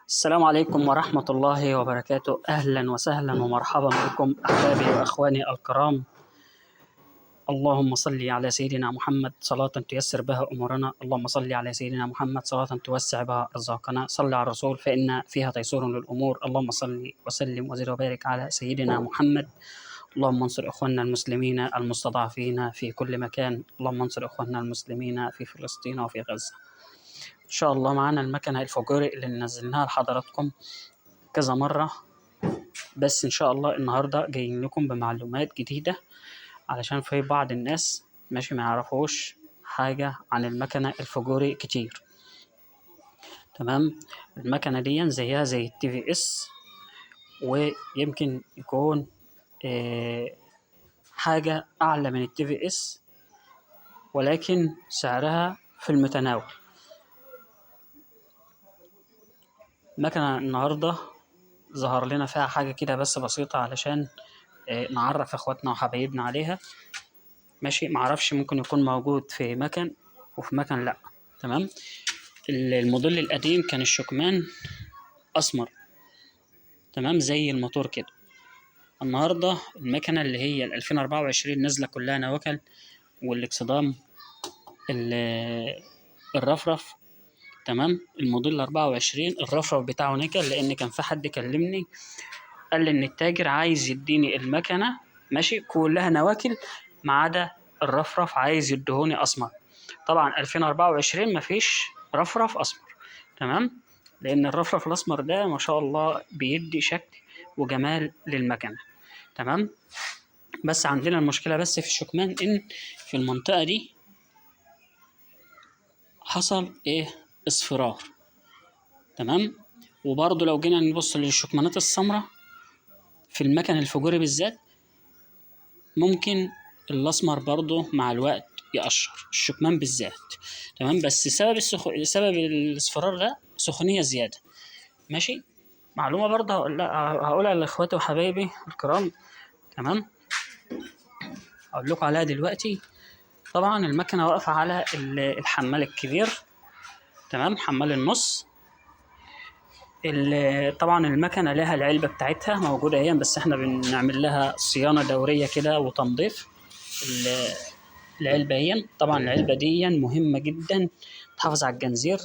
السلام عليكم ورحمة الله وبركاته. أهلا وسهلا ومرحبا بكم أحبابي وأخواني الكرام. اللهم صل على سيدنا محمد صلاة تيسر بها أمورنا. اللهم صل على سيدنا محمد صلاة توسع بها أرزاقنا. صل على الرسول فإن فيها تيسير للأمور. اللهم صل وسلم وزد وبارك على سيدنا محمد. اللهم انصر إخواننا المسلمين المستضعفين في كل مكان. اللهم انصر إخواننا المسلمين في فلسطين وفي غزة. إن شاء الله معانا المكنة الفجوري اللي نزلناها لحضراتكم كذا مرة، بس إن شاء الله النهاردة جايين لكم بمعلومات جديدة علشان في بعض الناس ماشي ما يعرفوش حاجة عن المكنة الفجوري كتير. تمام. المكنة دي زيها زي التي في اس، ويمكن يكون حاجة أعلى من التي في اس، ولكن سعرها في المتناول. المكنة النهاردة ظهر لنا فيها حاجة كده بس بسيطة علشان نعرف اخواتنا وحبايبنا عليها. ماشي، معرفش ممكن يكون موجود في مكان وفي مكان لا. تمام. الموديل القديم كان الشكمان اسمر، تمام، زي الموتور كده. النهارده المكنه اللي هي 2024 نازله كلها نواكل، والاكسدام الرفرف. تمام. الموديل 24 الرفرف بتاعه نيكل، لان كان في حد كلمني قال لي ان التاجر عايز يديني المكنه ماشي كلها نواكل ما عدا الرفرف، عايز يدهوني اسمر. طبعا 2024 مفيش رفرف اسمر. تمام. لان الرفرف الاسمر ده ما شاء الله بيدي شكل وجمال للمكنه. تمام. بس عندنا المشكله بس في الشكمان، ان في المنطقه دي حصل اصفرار. تمام. وبرضه لو جينا نبص للشكمانات السمراء في المكن الفجوري بالذات، ممكن الاسمر برضه مع الوقت يقشر الشكمان بالذات. تمام. بس سبب الاصفرار ده سخونيه زياده. ماشي. معلومه برضه هقولها لاخواتي وحبايبي الكرام. تمام. هقول لكم عليها دلوقتي. طبعا المكنه واقفه على الحمال الكبير. تمام. حمال النص. طبعا المكنه لها العلبه بتاعتها موجوده اهي، بس احنا بنعمل لها صيانه دوريه كده وتنظيف. العلبه هي طبعا العلبه دي مهمه جدا، بتحافظ على الجنزير،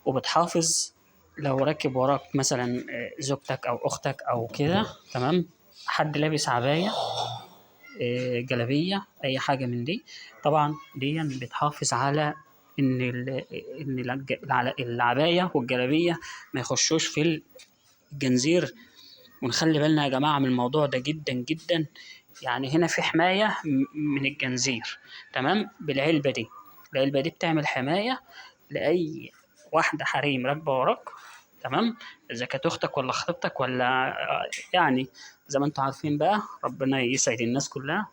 وبتحافظ لو راكب وراك مثلا زوجتك او اختك او كده. تمام. حد لابس عبايه جلابيه اي حاجه من دي، طبعا دي بتحافظ على ان العبايه والجلابيه ما يخشوش في الجنزير. ونخلي بالنا يا جماعه من الموضوع ده جدا جدا. يعني هنا في حمايه من الجنزير. تمام. بالعلبه دي، العلبه دي بتعمل حمايه لاي واحده حريم راكبه وراك. تمام. اذا كانت اختك ولا خطيبتك ولا يعني زي ما انتم عارفين بقى، ربنا يسعد الناس كلها.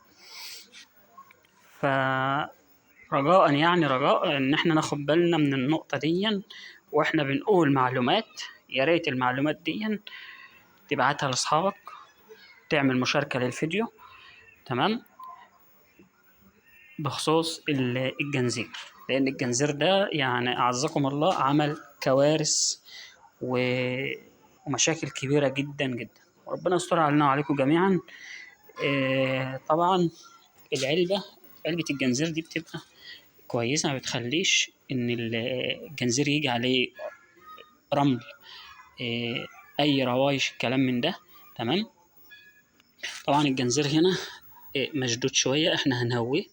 فرجاء يعني رجاء ان احنا ناخد بالنا من النقطه دي واحنا بنقول معلومات. يا ريت المعلومات دي تبعتها لاصحابك، تعمل مشاركه للفيديو. تمام. بخصوص الجنزير، لان الجنزير ده يعني اعزكم الله عمل كوارث ومشاكل كبيره جدا جدا. وربنا يستر علينا وعليكم جميعا. طبعا علبه الجنزير دي بتبقى كويسه، ما بتخليش ان الجنزير يجي عليه رمل، اي روايش الكلام من ده. تمام. طبعا الجنزير هنا مشدود شويه، احنا هنهويه،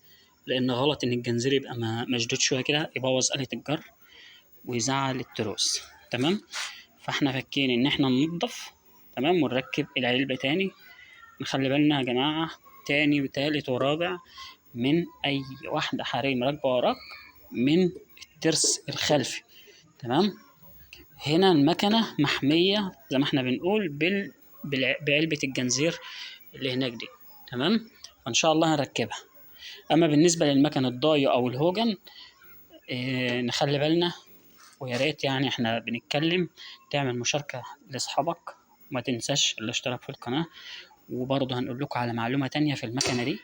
لان غلط ان الجنزير يبقى مشدود شويه كده يبوظ آلة الجر ويزعل التروس. تمام. فاحنا فاكين ان احنا ننضف. تمام. ونركب العلبه تاني. نخلي بالنا يا جماعه تاني وتالت ورابع من اي واحده حريم راكبه وراك من الترس الخلفي. تمام. هنا المكنه محميه زي ما احنا بنقول بعلبه الجنزير اللي هناك دي. تمام. فان شاء الله هنركبها. اما بالنسبه للمكن الضايع او الهوجن، نخلي بالنا. ويا ريت يعني احنا بنتكلم تعمل مشاركه لاصحابك، وما تنساش الاشتراك في القناه. وبرضه هنقول لكم على معلومه تانية في المكنه دي.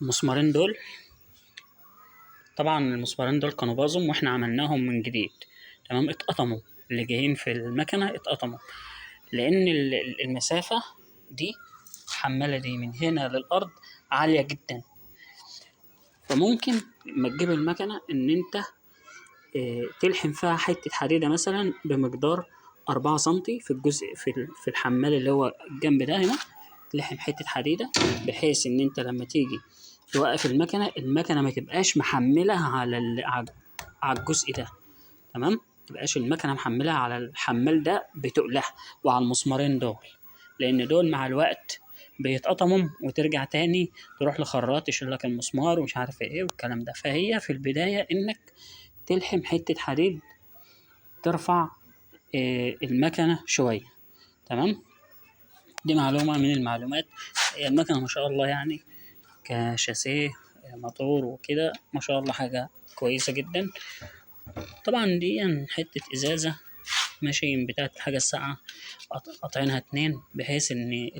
المسمارين دول، طبعا المسمارين دول كانوا باظوا واحنا عملناهم من جديد. تمام. اتقطموا اللي جايين في المكنة اتقطموا، لأن المسافة دي الحمالة دي من هنا للأرض عالية جدا. فممكن لما تجيب المكنة إن أنت تلحم فيها حتة حديدة مثلا بمقدار 4 سنتي في الجزء في الحمال اللي هو الجنب ده هنا، تلحم حتة حديدة بحيث إن أنت لما تيجي توقف المكنة ما تبقاش محملة على الجزء ده. تمام، تبقاش المكنة محملة على الحمال ده بتقلها وعلى المسمارين دول، لأن دول مع الوقت بيتقطموا وترجع تاني تروح لخراط يشيل لك المسمار ومش عارف ايه والكلام ده. فهي في البداية انك تلحم حتة حديد ترفع المكنة شوية. تمام، دي معلومة من المعلومات. المكنة ما شاء الله يعني كشاسيه موتور وكده ما شاء الله حاجة كويسة جدا. طبعا دي يعني حتة إزازة ماشي بتاعت الحاجة الساقعة قاطعينها 2 بحيث إن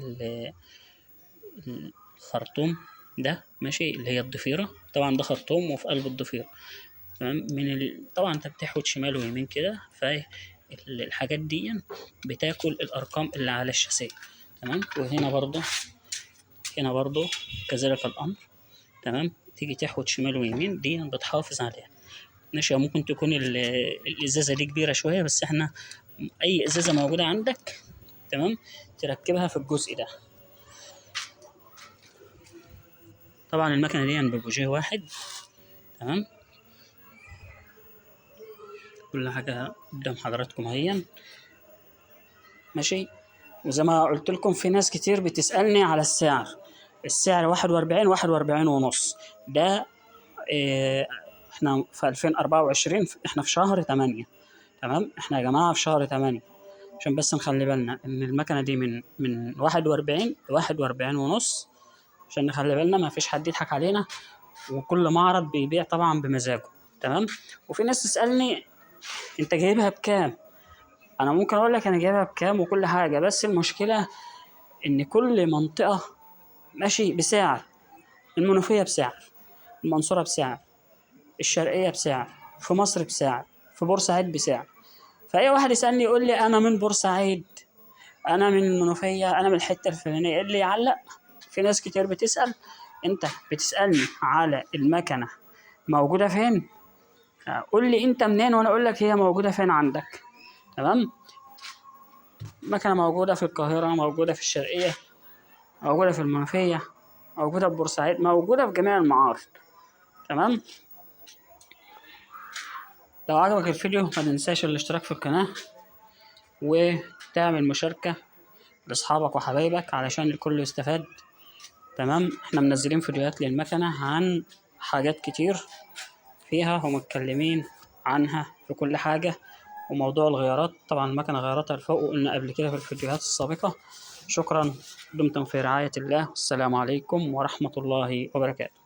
الخرطوم ده ماشي اللي هي الضفيرة، طبعا ده خرطوم وفي قلب الضفيرة. تمام، طبعا انت بتحوت شمال ويمين كده، فالحاجات دي بتاكل الأرقام اللي على الشاسيه. تمام، وهنا برضه هنا برضه كذلك الأمر. تمام، تيجي تحوت شمال ويمين دي بتحافظ عليها. ماشي، ممكن تكون الإزازة دي كبيرة شوية، بس احنا أي إزازة موجودة عندك تمام تركبها في الجزء ده. طبعا المكنة دي ببوجيه واحد. تمام، كل حاجة قدام حضراتكم هي ماشي. وزي ما قلت لكم في ناس كتير بتسألني على السعر 41 ونص ده. اه احنا في 2024 احنا في شهر 8. تمام، احنا يا جماعة في شهر 8 عشان بس نخلي بالنا ان المكنة دي من 41 ونص، عشان نخلي بالنا ما فيش حد يضحك علينا، وكل معرض بيبيع طبعا بمزاجه. تمام، وفي ناس تسألني انت جايبها بكام؟ انا ممكن اقول لك انا جايبها بكام وكل حاجة، بس المشكلة ان كل منطقة ماشي بسعر. المنوفية بسعر، المنصورة بسعر، الشرقية بسعر، في مصر بسعر، في بورسعيد بسعر. فأي واحد يسألني يقول لي أنا من بورسعيد، أنا من المنوفية، أنا من الحتة الفلانية، اللي يعلق. في ناس كتير بتسأل، أنت بتسألني على المكنة موجودة فين؟ قول لي أنت منين وأنا أقول لك هي موجودة فين عندك. تمام، المكنة موجودة في القاهرة، موجودة في الشرقية، موجودة في المنوفية، موجودة في بورسعيد، موجودة في جميع المعارض. تمام، لو عجبك الفيديو ما تنساش الاشتراك في القناة وتعمل مشاركة لاصحابك وحبايبك علشان الكل يستفاد. تمام، احنا منزلين فيديوهات للمكنة عن حاجات كتير فيها ومتكلمين عنها في كل حاجة. وموضوع الغيارات طبعا المكنة غياراتها لفوق وقلنا قبل كده في الفيديوهات السابقة. شكرا، دمتم في رعاية الله، والسلام عليكم ورحمة الله وبركاته.